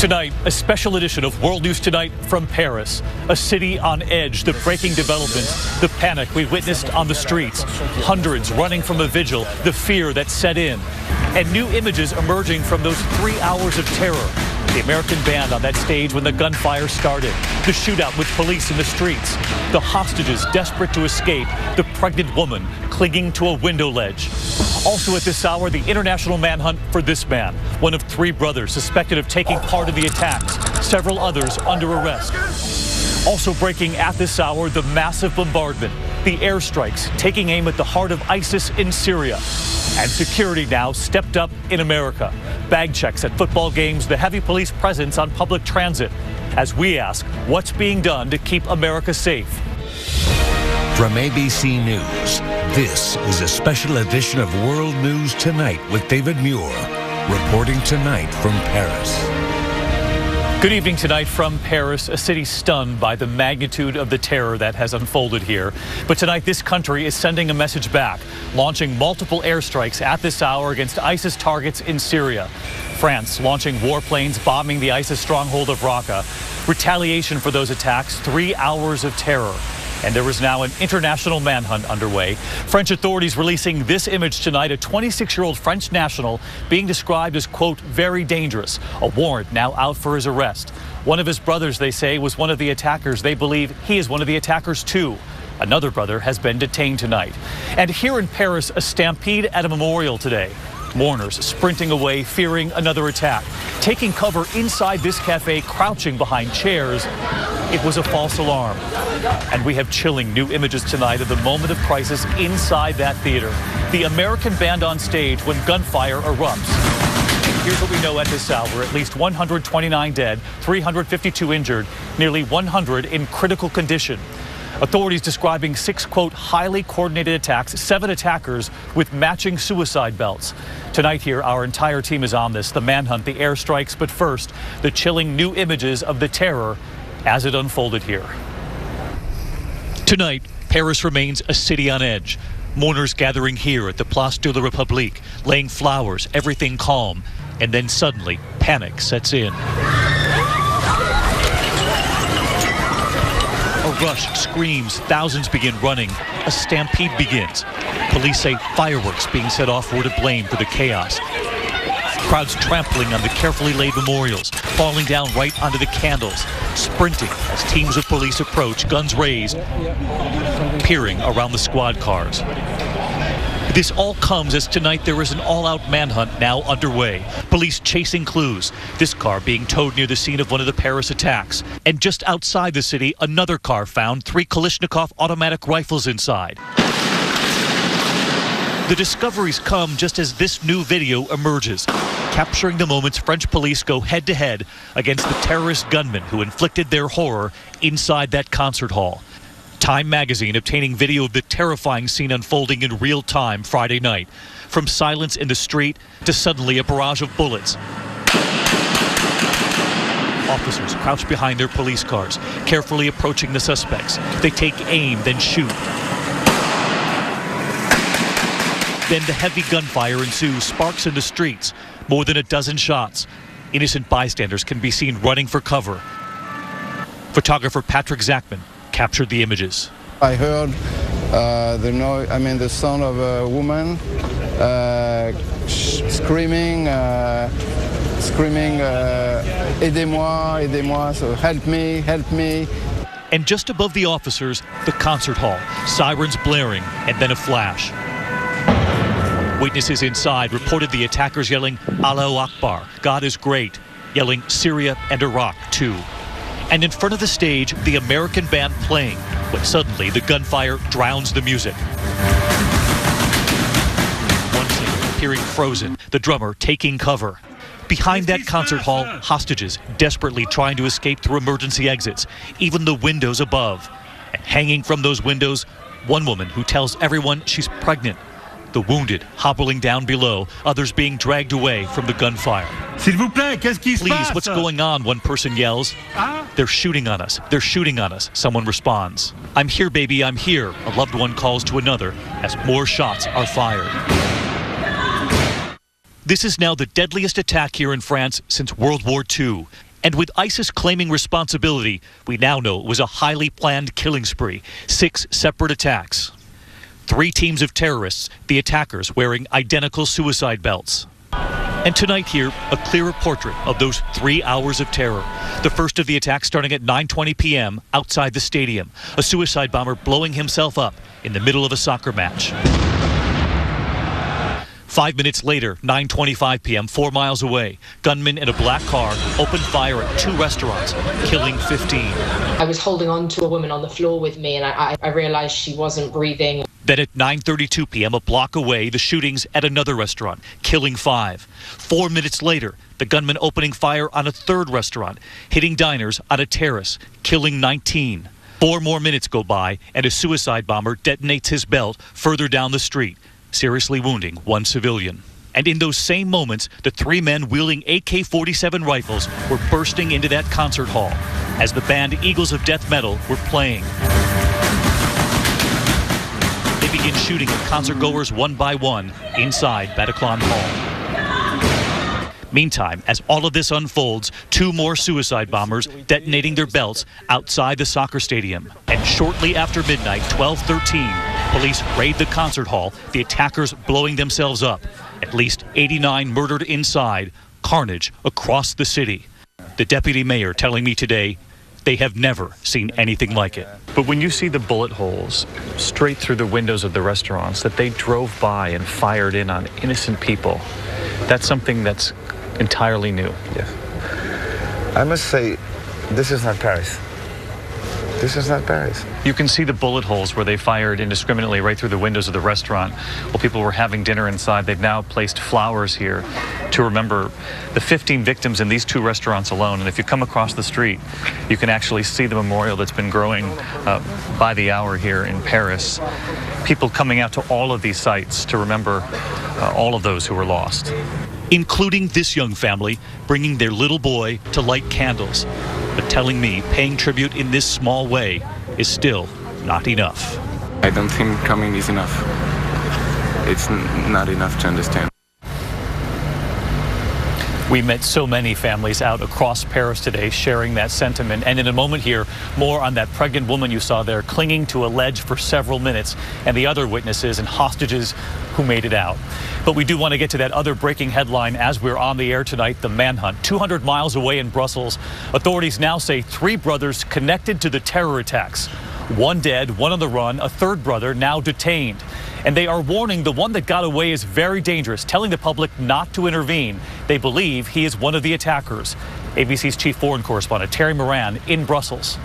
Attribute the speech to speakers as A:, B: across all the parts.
A: Tonight, a special edition of World News Tonight from Paris. A city on edge, the breaking developments, the panic we witnessed on the streets, hundreds running from a vigil, the fear that set in, and new images emerging from those 3 hours of terror. The American band on that stage when the gunfire started, the shootout with police in the streets, the hostages desperate to escape, the pregnant woman clinging to a window ledge. Also at this hour, the international manhunt for this man, one of 3 brothers suspected of taking part in the attacks, several others under arrest. Also breaking at this hour, the massive bombardment, the airstrikes taking aim at the heart of ISIS in Syria. And security now stepped up in America. Bag checks at football games, the heavy police presence on public transit. As we ask, what's being done to keep America safe?
B: From ABC News, this is a special edition of World News Tonight with David Muir, reporting tonight from Paris.
A: Good evening tonight from Paris, a city stunned by the magnitude of the terror that has unfolded here. But tonight, this country is sending a message back, launching multiple airstrikes at this hour against ISIS targets in Syria. France launching warplanes bombing the ISIS stronghold of Raqqa. Retaliation for those attacks, 3 hours of terror. And there is now an international manhunt underway. French authorities releasing this image tonight, a 26-year-old French national being described as, quote, very dangerous. A warrant now out for his arrest. One of his brothers, they say, was one of the attackers. They believe he is one of the attackers, too. Another brother has been detained tonight. And here in Paris, a stampede at a memorial today. Mourners sprinting away, fearing another attack. Taking cover inside this cafe, crouching behind chairs. It was a false alarm. And we have chilling new images tonight of the moment of crisis inside that theater. The American band on stage when gunfire erupts. Here's what we know at this hour. At least 129 dead, 352 injured, nearly 100 in critical condition. Authorities describing 6, quote, highly coordinated attacks, 7 attackers with matching suicide belts. Tonight here, our entire team is on this, the manhunt, the airstrikes, but first, the chilling new images of the terror as it unfolded here. Tonight, Paris remains a city on edge. Mourners gathering here at the Place de la République, laying flowers, everything calm, and then suddenly, panic sets in. A rush, screams, thousands begin running. A stampede begins. Police say fireworks being set off were to blame for the chaos. Crowds trampling on the carefully laid memorials, falling down right onto the candles, sprinting as teams of police approach, guns raised, peering around the squad cars. This all comes as tonight there is an all-out manhunt now underway. Police chasing clues. This car being towed near the scene of one of the Paris attacks. And just outside the city, another car found, 3 Kalashnikov automatic rifles inside. The discoveries come just as this new video emerges, capturing the moments French police go head-to-head against the terrorist gunmen who inflicted their horror inside that concert hall. Time magazine obtaining video of the terrifying scene unfolding in real time Friday night. From silence in the street to suddenly a barrage of bullets. Officers crouch behind their police cars, carefully approaching the suspects. They take aim, then shoot. Then the heavy gunfire ensues, sparks in the streets. More than a dozen shots. Innocent bystanders can be seen running for cover. Photographer Patrick Zachman captured the images.
C: I heard the sound of a woman screaming, aidez-moi, aidez-moi, so help me, help me.
A: And just above the officers, the concert hall, sirens blaring, and then a flash. Witnesses inside reported the attackers yelling, Allahu Akbar, God is great, yelling Syria and Iraq too. And in front of the stage, the American band playing, when suddenly the gunfire drowns the music. One singer appearing frozen, the drummer taking cover. Behind that concert hall, hostages desperately trying to escape through emergency exits, even the windows above. And hanging from those windows, one woman who tells everyone she's pregnant. The wounded hobbling down below, others being dragged away from the gunfire.
D: S'il vous plaît, qu'est-ce qui se passe?
A: Please, what's going on? One person yells. They're shooting on us. They're shooting on us. Someone responds. I'm here, baby, I'm here. A loved one calls to another as more shots are fired. This is now the deadliest attack here in France since World War II. And with ISIS claiming responsibility, we now know it was a highly planned killing spree, 6 separate attacks. 3 teams of terrorists, the attackers wearing identical suicide belts. And tonight here, a clearer portrait of those 3 hours of terror. The first of the attacks starting at 9:20 p.m. outside the stadium. A suicide bomber blowing himself up in the middle of a soccer match. 5 minutes later, 9:25 p.m., 4 miles away, gunmen in a black car opened fire at 2 restaurants, killing 15.
E: I was holding on to a woman on the floor with me, and I realized she wasn't breathing.
A: Then at 9:32 p.m., a block away, the shootings at another restaurant, killing 5. 4 minutes later, the gunman opening fire on a 3rd restaurant, hitting diners on a terrace, killing 19. 4 more minutes go by, and a suicide bomber detonates his belt further down the street, seriously wounding 1 civilian. And in those same moments, the 3 men wielding AK-47 rifles were bursting into that concert hall as the band Eagles of Death Metal were playing. They begin shooting at concertgoers one by one inside Bataclan Hall. Meantime, as all of this unfolds, 2 more suicide bombers detonating their belts outside the soccer stadium. And shortly after midnight, 12:13, police raid the concert hall, the attackers blowing themselves up. At least 89 murdered inside, carnage across the city. The deputy mayor telling me today they have never seen anything like it. But when you see the bullet holes straight through the windows of the restaurants that they drove by and fired in on innocent people, that's something that's entirely new.
F: Yes. I must say, this is not Paris. This is not Paris.
A: You can see the bullet holes where they fired indiscriminately right through the windows of the restaurant while people were having dinner inside. They've now placed flowers here to remember the 15 victims in these 2 restaurants alone. And if you come across the street, you can actually see the memorial that's been growing by the hour here in Paris. People coming out to all of these sites to remember all of those who were lost, including this young family bringing their little boy to light candles, but telling me paying tribute in this small way is still not enough.
G: I don't think coming is enough. It's not enough to understand.
A: We met so many families out across Paris today sharing that sentiment. And in a moment here, more on that pregnant woman you saw there clinging to a ledge for several minutes and the other witnesses and hostages who made it out. But we do want to get to that other breaking headline as we're on the air tonight, the manhunt. 200 miles away in Brussels, authorities now say 3 brothers connected to the terror attacks. 1 dead, 1 on the run, a 3rd brother now detained. And they are warning the one that got away is very dangerous, telling the public not to intervene. They believe he is one of the attackers. ABC's chief foreign correspondent Terry Moran in Brussels.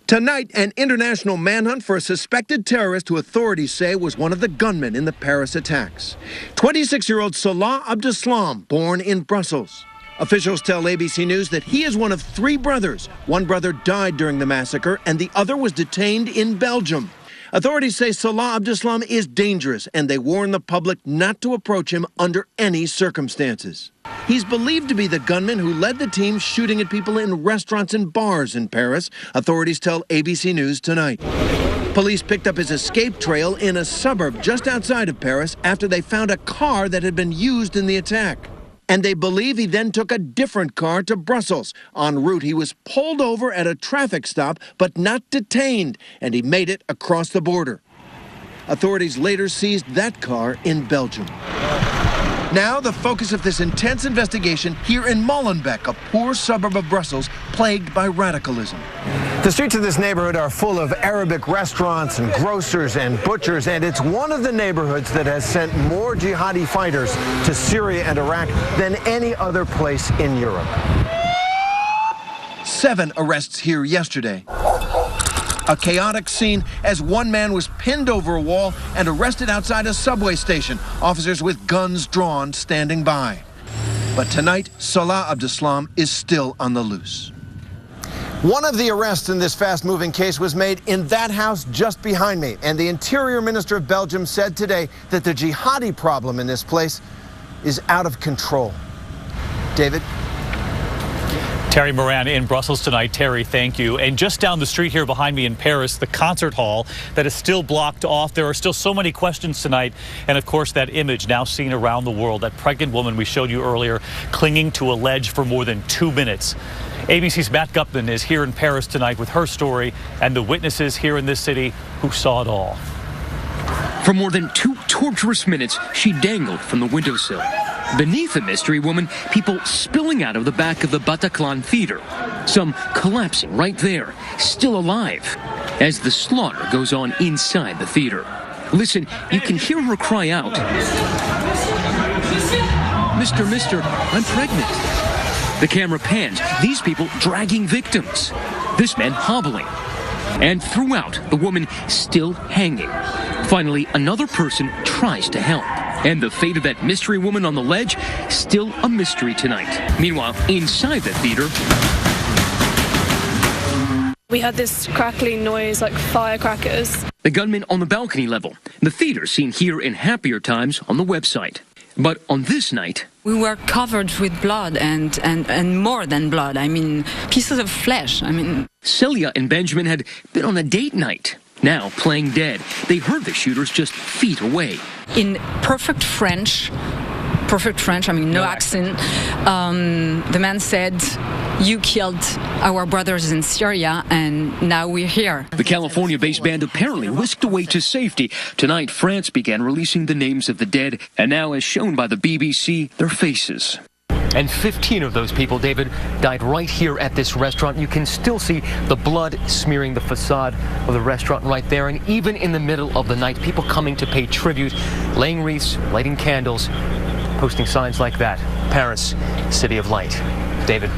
H: Tonight, an international manhunt for a suspected terrorist who authorities say was one of the gunmen in the Paris attacks. 26-year-old Salah Abdeslam, born in Brussels. Officials tell ABC News that he is one of 3 brothers. 1 brother died during the massacre, and the other was detained in Belgium. Authorities say Salah Abdeslam is dangerous, and they warn the public not to approach him under any circumstances. He's believed to be the gunman who led the team shooting at people in restaurants and bars in Paris, authorities tell ABC News tonight. Police picked up his escape trail in a suburb just outside of Paris after they found a car that had been used in the attack. And they believe he then took a different car to Brussels. En route, he was pulled over at a traffic stop, but not detained, and he made it across the border. Authorities later seized that car in Belgium. Now, the focus of this intense investigation here in Molenbeek, a poor suburb of Brussels plagued by radicalism.
I: The streets of this neighborhood are full of Arabic restaurants and grocers and butchers, and it's one of the neighborhoods that has sent more jihadi fighters to Syria and Iraq than any other place in Europe.
H: 7 arrests here yesterday. A chaotic scene as 1 man was pinned over a wall and arrested outside a subway station, officers with guns drawn standing by. But tonight, Salah Abdeslam is still on the loose.
I: One of the arrests in this fast-moving case was made in that house just behind me, and the Interior Minister of Belgium said today that the jihadi problem in this place is out of control. David?
A: Terry Moran in Brussels tonight. Terry, thank you. And just down the street here behind me in Paris, the concert hall that is still blocked off. There are still so many questions tonight. And of course, that image now seen around the world, that pregnant woman we showed you earlier clinging to a ledge for more than 2 minutes. ABC's Matt Gupman is here in Paris tonight with her story and the witnesses here in this city who saw it all.
J: For more than 2 torturous minutes, she dangled from the windowsill. Beneath the mystery woman, people spilling out of the back of the Bataclan Theater. Some collapsing right there, still alive, as the slaughter goes on inside the theater. Listen, you can hear her cry out, Mister, I'm pregnant." The camera pans, these people dragging victims. This man hobbling. And throughout, the woman still hanging. Finally, another person tries to help. And the fate of that mystery woman on the ledge, still a mystery tonight. Meanwhile, inside the theater,
K: we had this crackling noise like firecrackers.
J: The gunman on the balcony level. The theater seen here in happier times on the website. But on this night,
L: we were covered with blood and more than blood. I mean, pieces of flesh.
J: Celia and Benjamin had been on a date night. Now playing dead. They heard the shooters just feet away.
L: In perfect French, no accent, the man said, "You killed our brothers in Syria, and now we're here."
J: The California-based band apparently whisked away to safety. Tonight, France began releasing the names of the dead, and now, as shown by the BBC, their faces.
M: And 15 of those people, David, died right here at this restaurant. You can still see the blood smearing the facade of the restaurant right there. And even in the middle of the night, people coming to pay tribute, laying wreaths, lighting candles, posting signs like that. Paris, City of Light. David.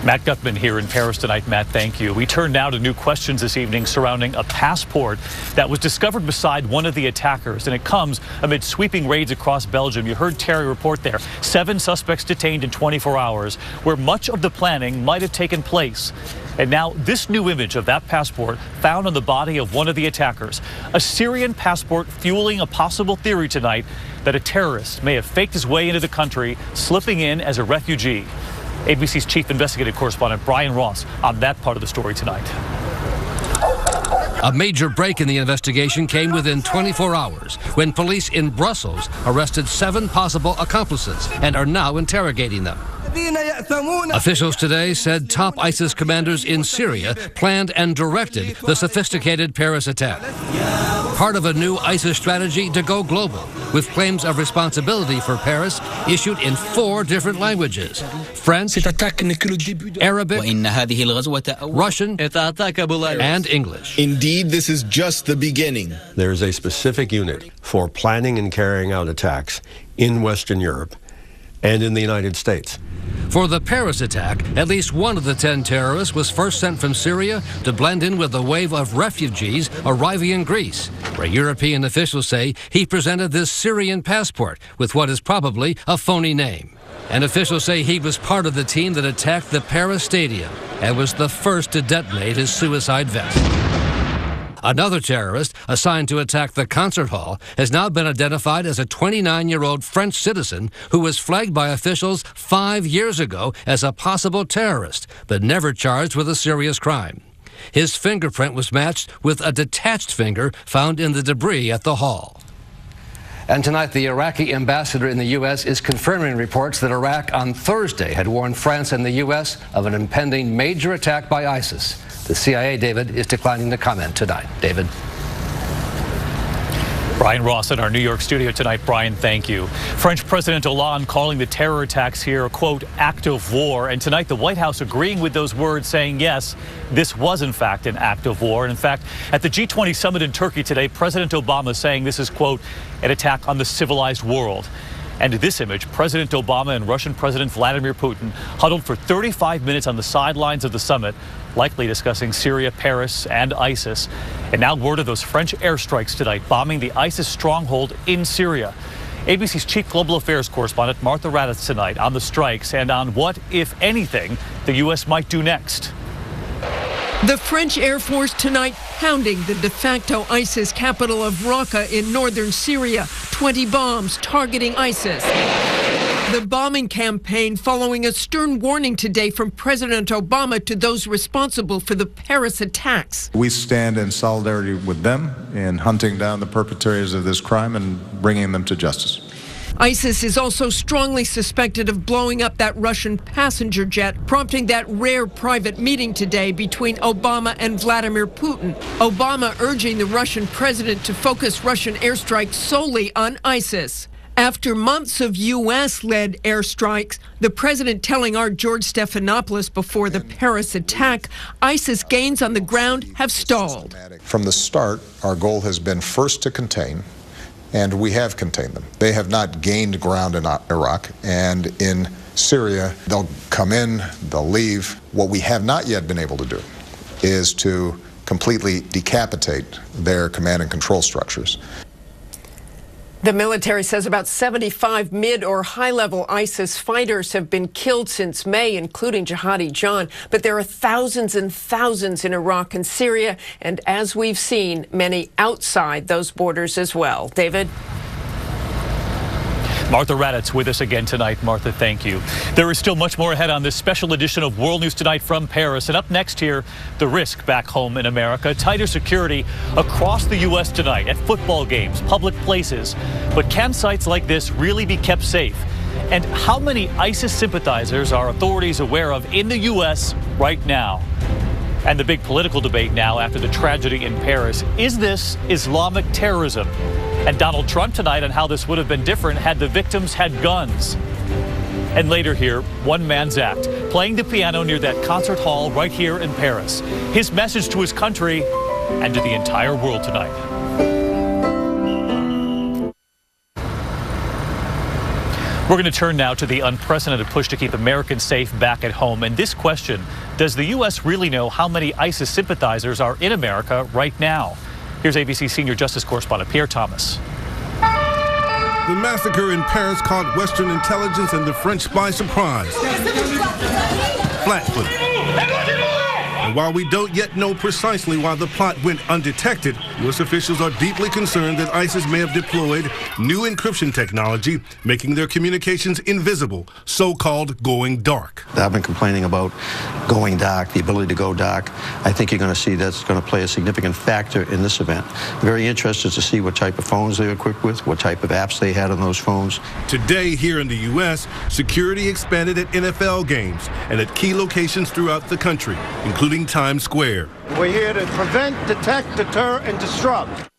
A: Matt Gutman here in Paris tonight. Matt, thank you. We turn now to new questions this evening surrounding a passport that was discovered beside one of the attackers, and it comes amid sweeping raids across Belgium. You heard Terry report there. 7 suspects detained in 24 hours, where much of the planning might have taken place. And now this new image of that passport found on the body of one of the attackers. A Syrian passport fueling a possible theory tonight that a terrorist may have faked his way into the country, slipping in as a refugee. ABC's chief investigative correspondent Brian Ross on that part of the story tonight.
N: A major break in the investigation came within 24 hours when police in Brussels arrested 7 possible accomplices and are now interrogating them. Officials today said top ISIS commanders in Syria planned and directed the sophisticated Paris attack. Part of a new ISIS strategy to go global, with claims of responsibility for Paris issued in 4 different languages: French, Arabic, Russian, and English.
O: Indeed, this is just the beginning.
P: There's a specific unit for planning and carrying out attacks in Western Europe and in the United States.
N: For the Paris attack, at least one of the 10 terrorists was first sent from Syria to blend in with the wave of refugees arriving in Greece, where European officials say he presented this Syrian passport with what is probably a phony name. And officials say he was part of the team that attacked the Paris stadium and was the first to detonate his suicide vest. Another terrorist assigned to attack the concert hall has now been identified as a 29-year-old French citizen who was flagged by officials 5 years ago as a possible terrorist, but never charged with a serious crime. His fingerprint was matched with a detached finger found in the debris at the hall.
M: And tonight, the Iraqi ambassador in the U.S. is confirming reports that Iraq on Thursday had warned France and the U.S. of an impending major attack by ISIS. The CIA, David, is declining to comment tonight. David.
A: Brian Ross in our New York studio tonight. Brian, thank you. French President Hollande calling the terror attacks here a, quote, act of war. And tonight, the White House agreeing with those words, saying, yes, this was, in fact, an act of war. And in fact, at the G20 summit in Turkey today, President Obama saying this is, quote, an attack on the civilized world. And in this image, President Obama and Russian President Vladimir Putin huddled for 35 minutes on the sidelines of the summit, likely discussing Syria, Paris, and ISIS. And now word of those French airstrikes tonight, bombing the ISIS stronghold in Syria. ABC's chief global affairs correspondent Martha Raddatz tonight on the strikes and on what, if anything, the U.S. might do next.
Q: The French Air Force tonight pounding the de facto ISIS capital of Raqqa in northern Syria. 20 bombs targeting ISIS. The bombing campaign following a stern warning today from President Obama to those responsible for the Paris attacks.
R: We stand in solidarity with them in hunting down the perpetrators of this crime and bringing them to justice.
Q: ISIS is also strongly suspected of blowing up that Russian passenger jet, prompting that rare private meeting today between Obama and Vladimir Putin. Obama urging the Russian president to focus Russian airstrikes solely on ISIS. After months of U.S.-led airstrikes, the president telling our George Stephanopoulos before the Paris attack, ISIS gains on the ground have stalled.
S: From the start, our goal has been first to contain, and we have contained them. They have not gained ground in Iraq, and in Syria, they'll come in, they'll leave. What we have not yet been able to do is to completely decapitate their command and control structures.
Q: The military says about 75 mid- or high-level ISIS fighters have been killed since May, including Jihadi John. But there are thousands and thousands in Iraq and Syria, and as we've seen, many outside those borders as well. David?
A: Martha Raddatz with us again tonight. Martha, thank you. There is still much more ahead on this special edition of World News Tonight from Paris. And up next here, the risk back home in America. Tighter security across the U.S. tonight at football games, public places. But can sites like this really be kept safe? And how many ISIS sympathizers are authorities aware of in the U.S. right now? And the big political debate now after the tragedy in Paris. Is this Islamic terrorism? And Donald Trump tonight on how this would have been different had the victims had guns. And later here, One Man's Act, playing the piano near that concert hall right here in Paris. His message to his country and to the entire world tonight. We're going to turn now to the unprecedented push to keep Americans safe back at home. And this question, does the U.S. really know how many ISIS sympathizers are in America right now? Here's ABC senior justice correspondent Pierre Thomas.
D: The massacre in Paris caught Western intelligence and the French by surprise. Flat-footed. And while we don't yet know precisely why the plot went undetected, U.S. officials are deeply concerned that ISIS may have deployed new encryption technology, making their communications invisible, so-called going dark.
T: I've been complaining about going dark, the ability to go dark. I think you're going to see that's going to play a significant factor in this event. Very interested to see what type of phones they were equipped with, what type of apps they had on those phones.
D: Today, here in the U.S., security expanded at NFL games and at key locations throughout the country, including Times Square.
I: We're here to prevent, detect, deter, and disrupt.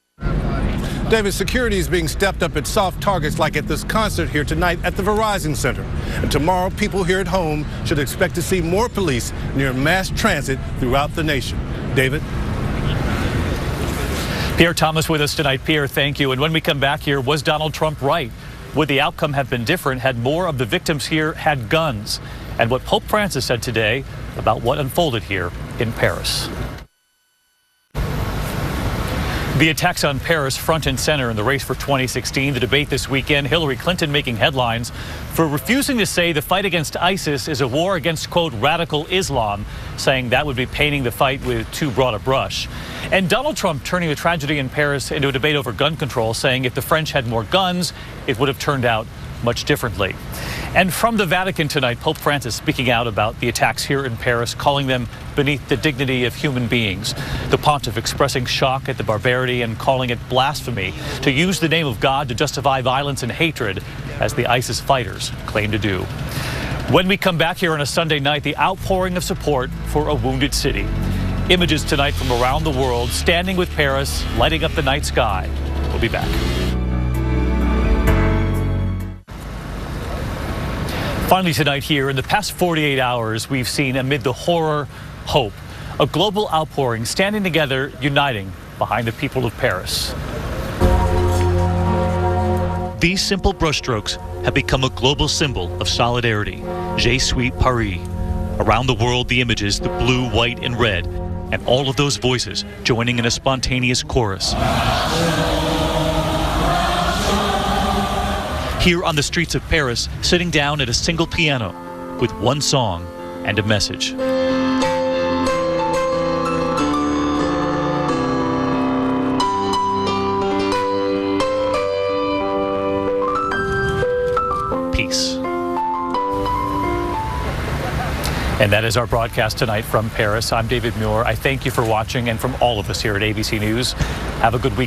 D: David, security is being stepped up at soft targets like at this concert here tonight at the Verizon Center. And tomorrow, people here at home should expect to see more police near mass transit throughout the nation. David?
A: Pierre Thomas with us tonight. Pierre, thank you. And when we come back here, was Donald Trump right? Would the outcome have been different had more of the victims here had guns? And what Pope Francis said today about what unfolded here in Paris. The attacks on Paris front and center in the race for 2016. The debate this weekend, Hillary Clinton making headlines for refusing to say the fight against ISIS is a war against, quote, radical Islam, saying that would be painting the fight with too broad a brush. And Donald Trump turning the tragedy in Paris into a debate over gun control, saying if the French had more guns, it would have turned out much differently. And from the Vatican tonight, Pope Francis speaking out about the attacks here in Paris, calling them beneath the dignity of human beings. The pontiff expressing shock at the barbarity and calling it blasphemy to use the name of God to justify violence and hatred, as the ISIS fighters claim to do. When we come back here on a Sunday night, the outpouring of support for a wounded city. Images tonight from around the world, standing with Paris, lighting up the night sky. We'll be back. Finally tonight here, in the past 48 hours, we've seen amid the horror, hope, a global outpouring standing together, uniting behind the people of Paris. These simple brushstrokes have become a global symbol of solidarity. Je suis Paris. Around the world, the images, the blue, white, and red, and all of those voices joining in a spontaneous chorus. Here on the streets of Paris, sitting down at a single piano with one song and a message. Peace. And that is our broadcast tonight from Paris. I'm David Muir. I thank you for watching, and from all of us here at ABC News, have a good week.